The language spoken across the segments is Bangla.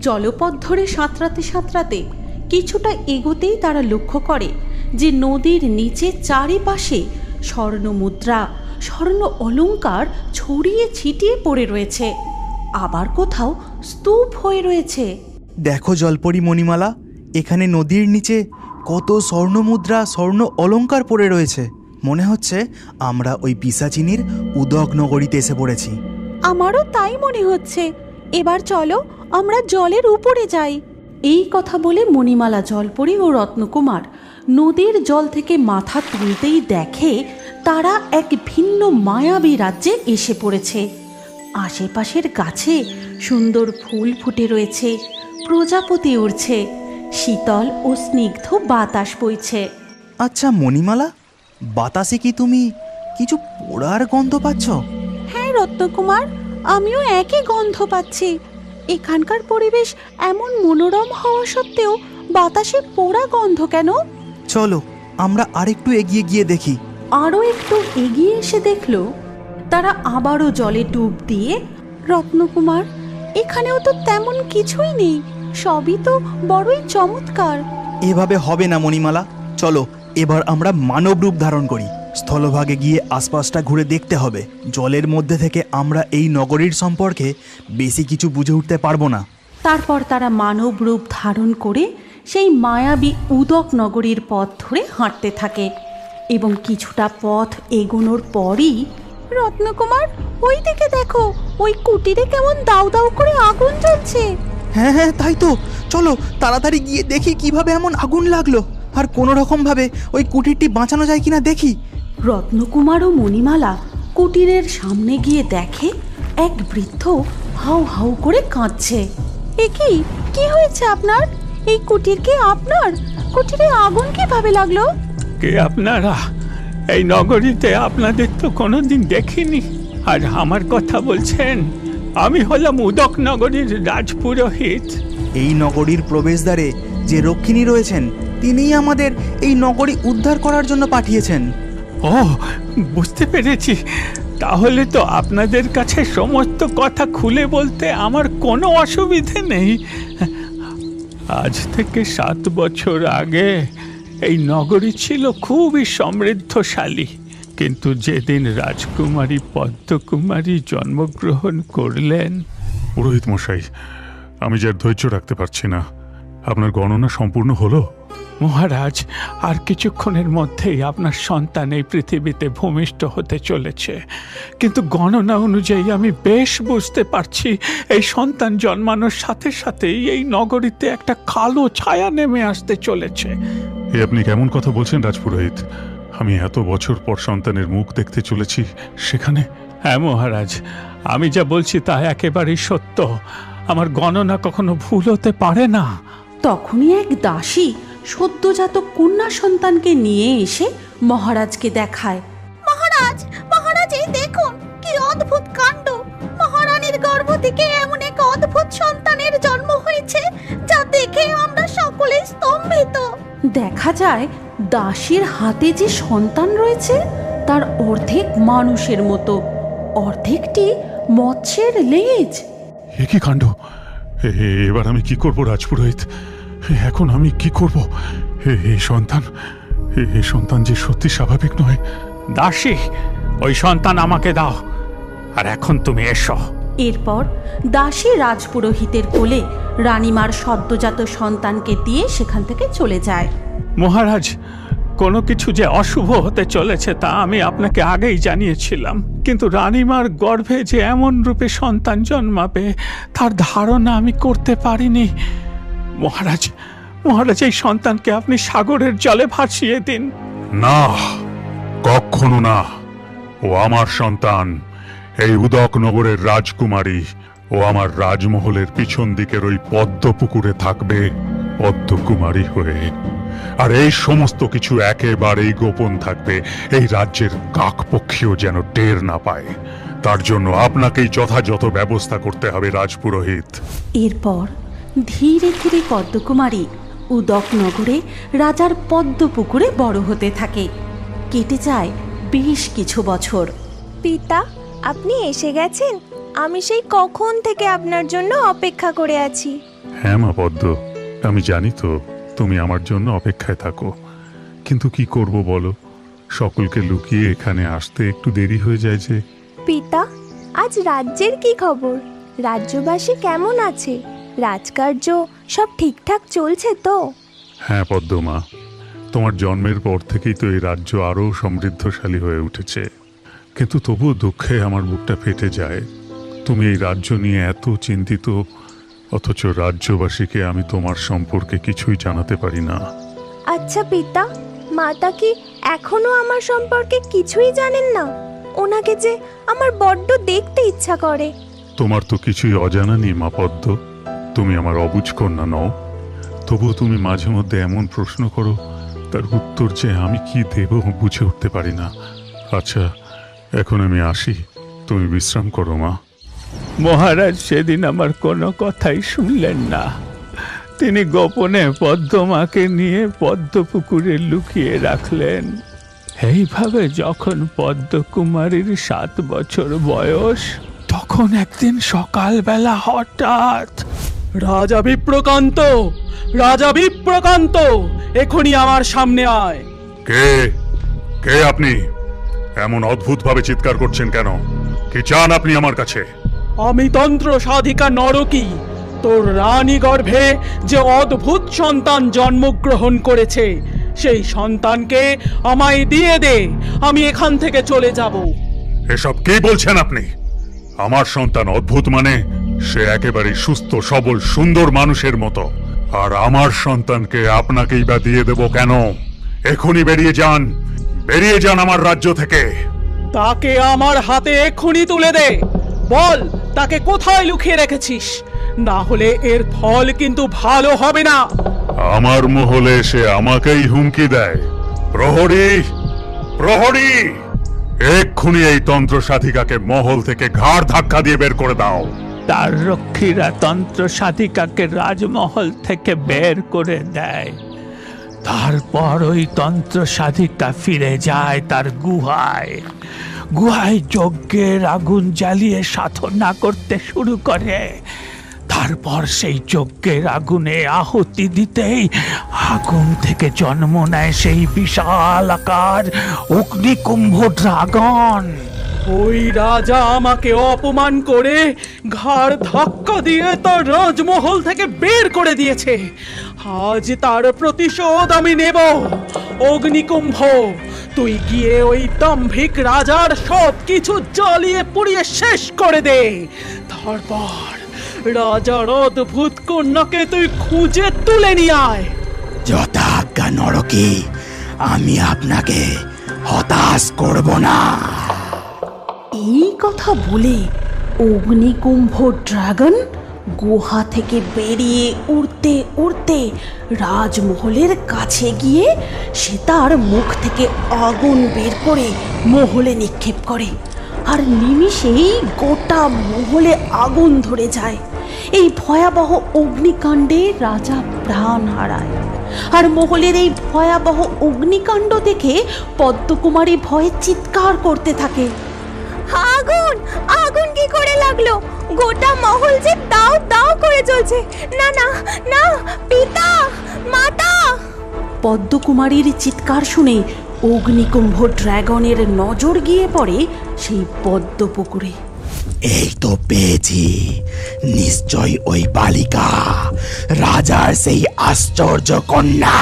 জলপথ ধরে সাঁতরাতে সাঁতরাতে কিছুটা এগোতেই তারা লক্ষ্য করে যে নদীর নিচে চারিপাশে স্বর্ণ মুদ্রা, স্বর্ণ অলংকার ছড়িয়ে ছিটিয়ে পড়ে রয়েছে, আবার কোথাও স্তূপ হয়ে রয়েছে। দেখো জলপরি মণিমালা, এখানে নদীর নিচে কত স্বর্ণ মুদ্রা, স্বর্ণ অলংকার পড়ে রয়েছে। মনে হচ্ছে আমরা ওই পিশাচিনীর উদক নগরীতে এসে পড়েছি। আমারও তাই মনে হচ্ছে। এবার চলো আমরা জলের উপরে যাই। এই কথা বলে মণিমালা, জলপরি ও রত্নকুমার নদীর জল থেকে মাথা তুলতেই দেখে তারা এক ভিন্ন মায়াবী রাজ্যে এসে পড়েছে। আশেপাশের গাছে সুন্দর ফুল ফুটে রয়েছে, প্রজাপতি উড়ছে, শীতল ও স্নিগ্ধ বাতাস বইছে। আচ্ছা মণিমালা, বাতাসে কি তুমি কিছু পোড়ার গন্ধ পাচ্ছ? হ্যাঁ রত্নকুমার, আমিও একই গন্ধ পাচ্ছি। এখানকার পরিবেশ এমন মনোরম হওয়া সত্ত্বেও বাতাসে পোড়া গন্ধ কেন? চলো আমরা আরেকটু এগিয়ে গিয়ে দেখি। আরও একটু এগিয়ে এসে দেখলো তারা আবারও জলে ডুব দিয়ে, রত্নকুমার, এখানেও তো তেমন কিছুই নেই, সবই তো বড়ই চমৎকার। এভাবে হবে না মণিমালা, চলো এবার আমরা মানব রূপ ধারণ করি। স্থলভাগে গিয়ে আশপাশটা ঘুরে দেখতে হবে। জলের মধ্যে থেকে আমরা এই নগরীর সম্পর্কে বেশি কিছু বুঝে উঠতে পারবো না। তারপর তারা মানব রূপ ধারণ করে সেই মায়াবী উদক নগরীর পথ ধরে হাঁটতে থাকে এবং কিছুটা পথ এগোনোর পরই, রত্নকুমার, ওই দিকে দেখো, ওই কুটিরে কেমন দাউ দাউ করে আগুন জ্বলছে। হ্যাঁ হ্যাঁ তাই তো, চলো তাড়াতাড়ি গিয়ে দেখি কিভাবে এমন আগুন লাগলো, আর কোনো রকম ভাবে ওই কুটিরটি বাঁচানো যায় কিনা দেখি। রত্নকুমার ও মণিমালা কুটিরের সামনে গিয়ে দেখে এক বৃদ্ধ হাউ হাউ করে কাঁদছে। এ কি, কি হয়েছে আপনার? এই কুটির কি আপনার? কুটিরে আগুন কিভাবে লাগলো? কে আপনারা? এই নগরীতে আপনাদের তো কোনোদিন দেখিনি, আর আমার কথা বলছেন? আমি হলাম উদক নগরীর রাজপুরোহিত। এই নগরীর প্রবেশদ্বারে যে রক্ষিণী রয়েছেন, তিনিই আমাদের এই নগরী উদ্ধার করার জন্য পাঠিয়েছেন। ও, বুঝতে পেরেছি। তাহলে তো আপনাদের কাছে সমস্ত কথা খুলে বলতে আমার কোনো অসুবিধে নেই। আজ থেকে 7 বছর আগে এই নগরী ছিল খুবই সমৃদ্ধশালী, কিন্তু যেদিন রাজকুমারী পদ্মকুমারী জন্মগ্রহণ করলেন। পুরোহিত মশাই, আমি যার ধৈর্য রাখতে পারছি না। আপনার গণনা সম্পূর্ণ হলো? মহারাজ, আর কিছুক্ষণের মধ্যেই আপনার সন্তান এই পৃথিবীতে ভূমিষ্ঠ হতে চলেছে, কিন্তু গণনা অনুযায়ী আমি বেশ বুঝতে পারছি এই সন্তান জন্মানোর সাথে সাথেই এই নগরীতে একটা কালো ছায়া নেমে আসতে চলেছে। এ আপনি কেমন কথা বলছেন রাজপুরোহিত? আমি এত বছর পর সন্তানের মুখ দেখতে চলেছি, সেখানে? হ্যাঁ মহারাজ, আমি যা বলছি তা একেবারেই সত্য। আমার গণনা কখনো ভুল হতে পারে না। তখনই এক দাসী সদ্যজাত কন্যা সন্তানকে নিয়ে এসে মহারাজকে দেখায়। মহারাজ, মহারাজ, এই দেখুন কি অদ্ভুত কাণ্ড! মহারানীর গর্ভ থেকে এমন এক অদ্ভুত সন্তানের জন্ম হয়েছে যা দেখে আমরা সকলে স্তম্ভিত। দেখা যায় দাসীর হাতে যে সন্তান রয়েছে তার অর্ধেক মানুষের মতো, অর্ধেকটি মৎস্যের লেজ। এ কি কাণ্ড! এবার আমি কি করব রাজপুরোহিত? এখন আমি কি করব? এই সন্তান যে সত্যি স্বাভাবিক নয়। দাসী, ওই সন্তান আমাকে দাও, আর এখন তুমি এসো। এরপর দাসী রাজপুরোহিতের কোলে রানীমার সদ্যজাত সন্তানকে দিয়ে সেখান থেকে চলে যায়। মহারাজ, কোনো কিছু যে অশুভ হতে চলেছে তা আমি আপনাকে আগেই জানিয়েছিলাম, কিন্তু রানীমার গর্ভে যে এমন রূপে সন্তান জন্মাবে তার ধারণা আমি করতে পারিনি। মহারাজ, মহারাজ, এই সন্তানকে আপনি সাগরের জলে ভাসিয়ে দিন। না, কখনো না। ও আমার সন্তান, এই উদক নগরের রাজকুমারী। ও আমার রাজমহলের পিছন দিকের ওই পদ্ম পুকুরে থাকবে পদ্মকুমারী হয়ে, আর এই সমস্ত কিছু একেবারেই গোপন থাকবে। এই রাজ্যের কাকপক্ষীও যেন টের না পায়। তার জন্য আপনাকেই যথাযথ ব্যবস্থা করতে হবে রাজপুরোহিত। এরপর ধীরে ধীরে পদ্মকুমারী উদক নগরে রাজার পদ্ম পুকুরে বড় হতে থাকে। কেটে যায় বেশ কিছু বছর। পিতা, আপনি এসে গেছেন? আমি সেই কখন থেকে আপনার জন্য অপেক্ষা করে আছি। হ্যাঁ মা পদ্ম, আমি জানি তো তুমি আমার জন্য অপেক্ষায় থাকো, কিন্তু কি করব বলো, সকলকে লুকিয়ে এখানে আসতে একটু দেরি হয়ে যায় যে। পিতা, আজ রাজ্যের কি খবর? রাজ্যবাসী কেমন আছে? রাজকার্য সব ঠিকঠাক চলছে তো? হ্যাঁ পদ্মমা, তোমার জন্মের পর থেকেই তো এই রাজ্য আরও সমৃদ্ধশালী হয়ে উঠেছে, কিন্তু তবুও দুঃখে আমার বুকটা ফেটে যায়। তুমি এই রাজ্য নিয়ে এত চিন্তিত, অথচ রাজ্যবাসীকে আমি তোমার সম্পর্কে কিছুই জানাতে পারি না। আচ্ছা পিতা, মাতা কি এখনো আমার সম্পর্কে কিছুই জানেন না? ওনাকে যে আমার বড্ড দেখতে ইচ্ছা করে। তোমার তো কিছুই অজানা নেই মা পদ্ম, তুমি আমার অবুঝ কন্যা নও। তবুও তুমি মাঝে মধ্যে এমন প্রশ্ন করো, তার উত্তর যে আমি কি দেব বুঝে উঠতে পারি না। আচ্ছা, এখন আমি আসি, তুমি বিশ্রাম করো মা। মহারাজ সেদিন আমার কোনো কথাই শুনলেন না। তিনি গোপনে পদ্মমাকে নিয়ে পদ্মপুকুরে লুকিয়ে রাখলেন। এইভাবে যখন পদ্মকুমারীর 7 বছর বয়স, তখন একদিন সকালবেলা হঠাৎ রাজা বিপ্রকান্ত, রাজা বিপ্রকান্ত, এখনই আমার সামনে আয়। কে কে আপনি? এমন অদ্ভুত ভাবে চিৎকার করছেন কেন? কি চান আপনি আমার কাছে? আমি তন্ত্র সাধিকা নরকী, তোর রানী গর্ভে যে অদ্ভুত সন্তান জন্মগ্রহণ করেছে, সেই সন্তানকে আমায় দিয়ে দে, আমি এখান থেকে চলে যাব। এসব কি বলছেন আপনি? আমার সন্তান অদ্ভুত মানে? সে একেবারে সুস্থ সবল সুন্দর মানুষের মতো, আর আমার সন্তানকে আপনাকেই বা দিয়ে দেব কেন? এখনই বেরিয়ে যান, বেরিয়ে যান আমার রাজ্য থেকে। তাকে আমার হাতে এক্ষুনি তুলে দে। বল, তাকে কোথায় লুকিয়ে রেখেছিস? না হলে এর ফল কিন্তু ভালো হবে না। আমার মহলে সে আমাকেই হুমকি দেয়। প্রহরী, প্রহরী, এক্ষুনি এই তন্ত্র সাধিকাকে মহল থেকে ঘাড় ধাক্কা দিয়ে বের করে দাও। তার রক্ষীরা তন্ত্র সাধিকাকে রাজমহল থেকে বের করে দেয়। তারপর ওই তন্ত্র সাধিকা ফিরে যায় তার গুহায়। গুহায় যজ্ঞের আগুন জ্বালিয়ে সাধনা করতে শুরু করে। তারপর সেই যজ্ঞের আগুনে আহুতি দিতেই আগুন থেকে জন্ম নেয় সেই বিশাল আকার অগ্নিকুম্ভ ড্রাগন। ওই রাজা আমাকে অপমান করে ঘাড় ধাক্কা দিয়ে তার রাজমহল থেকে বের করে দিয়েছে। আজ তার প্রতিশোধ আমি নেব। অগ্নিকুম্ভ, তুই গিয়ে ওই দাম্ভিক রাজার সব কিছু জ্বালিয়ে পুড়িয়ে শেষ করে দে। তারপর রাজার অদ্ভুত কন্যাকে তুই খুঁজে তুলে নিয়ে আয়। যথাজ্ঞা নরকী, আমি আপনাকে হতাশ করব না। এই কথা বলে অগ্নিকুম্ভ ড্রাগন গুহা থেকে বেরিয়ে উড়তে উড়তে রাজমহলের কাছে গিয়ে সে তার মুখ থেকে আগুন বের করে মহলে নিক্ষেপ করে, আর নিমিষেই গোটা মহলে আগুন ধরে যায়। এই ভয়াবহ অগ্নিকাণ্ডে রাজা প্রাণ হারায়। আর মহলের এই ভয়াবহ অগ্নিকাণ্ড দেখে পদ্মকুমারী ভয়ে চিৎকার করতে থাকে। আগুন, আগুন কি করে লাগলো? গোটা মহল যে দাও দাও করে চলছে। না না না, পিতা, মাতা! পদ্মকুমারীর চিৎকার শুনে অগ্নিকুম্ভ ড্রাগনের নজর গিয়ে পড়ে সেই পদ্মপুকুরে। এই তো পেয়েছি, নিশ্চয় ওই বালিকা রাজার সেই আশ্চর্য কন্যা।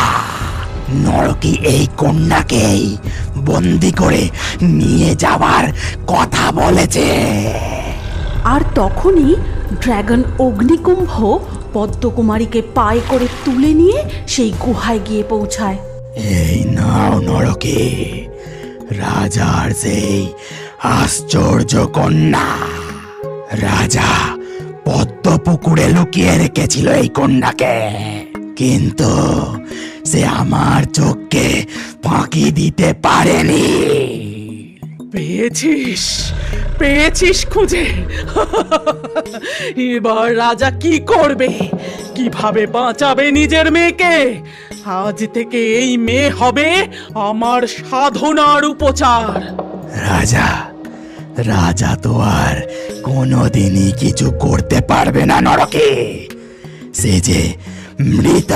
নরকী এই কন্যাকেই বন্দি করে নিয়ে যাবার কথা বলেছে। আর তখনই ড্রাগন অগ্নিকুম্ভ পদ্মকুমারীকে পায়ে করে তুলে নিয়ে সেই গুহায় গিয়ে পৌঁছায়। এই নাও নরকী, রাজার সেই আশ্চর্য কন্যা। রাজা পদ্মপুকুরে লুকিয়ে রেখেছিল এই কন্যাকে, কিন্তু সে আমার চোখকে ফাঁকি দিতে পারেনি। পেয়েছিস, পেয়েছিস খুঁজে। এবার রাজা কি করবে? কিভাবে বাঁচাবে নিজের মেয়েকে? আজ থেকে এই মেয়ে হবে আমার সাধনার উপচার। রাজা রাজা তো আর কোনোদিনই কিছু করতে পারবে না নরকে। সে সেজে মৃত।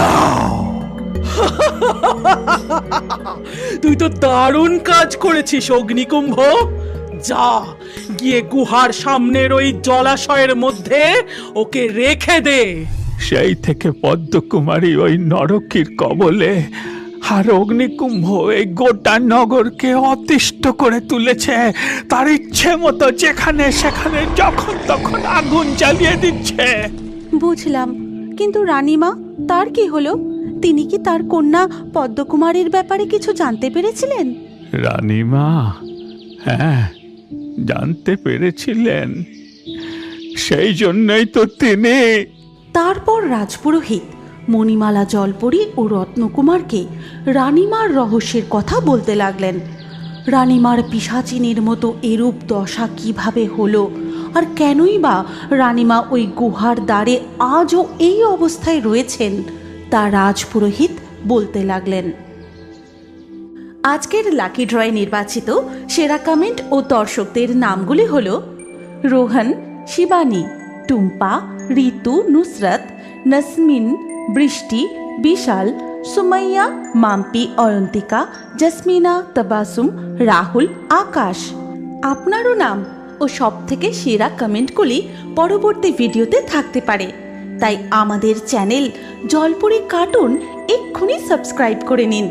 তুই তো দারুণ কাজ করেছিস অগ্নিকুম্ভ। যা গিয়ে গুহার সামনের ওই জলাশয়ের মধ্যে ওকে রেখে দে। সেই থেকে পদ্মকুমারী ওই নরকীর কবলে, আর অগ্নিকুম্ভ এই গোটা নগরকে অতিষ্ঠ করে তুলেছে। তার ইচ্ছে মতো যেখানে সেখানে যখন তখন আগুন জ্বালিয়ে দিচ্ছে। বুঝলাম, কিন্তু রানীমা, তার কি হলো? তিনি কি তার কন্যা পদ্মকুমারীর ব্যাপারে কিছু জানতে পেরেছিলেন? রানীমা, হ্যাঁ, জানতে পেরেছিলেন। সেই জন্যই তো তিনি। তারপর রাজপুরোহিত মণিমালা, জলপরী ও রত্নকুমারকে রানীমার রহস্যের কথা বলতে লাগলেন। রানীমার পিশাচিনীর মতো এরূপ দশা কিভাবে হলো, আর কেনই বা রানীমা ওই গুহার দ্বারে আজও এই অবস্থায় রয়েছেন, তা রাজপুরোহিত বলতে লাগলেন। আজকের লাকি ড্রয়ে নির্বাচিত সেরা কমেন্ট ও দর্শকদের নামগুলি হল রোহন, শিবানী, টুম্পা, ঋতু, নুসরত, নসমিন, বৃষ্টি, বিশাল, সুমাইয়া, মাম্পি, অয়ন্তিকা, জসমিনা, তবাসুম, রাহুল, আকাশ। আপনারও নাম ও সবথেকে সেরা কমেন্টগুলি পরবর্তী ভিডিওতে থাকতে পারে, তাই আমাদের চ্যানেল জলপরি কার্টুন এক্ষুনি সাবস্ক্রাইব করে নিন,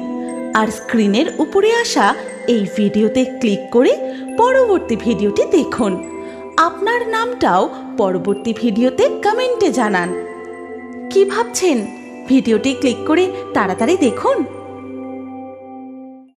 আর স্ক্রিনের উপরে আসা এই ভিডিওতে ক্লিক করে পরবর্তী ভিডিওটি দেখুন। আপনার নামটাও পরবর্তী ভিডিওতে কমেন্টে জানান। কি ভাবছেন? ভিডিওটি ক্লিক করে তাড়াতাড়ি দেখুন।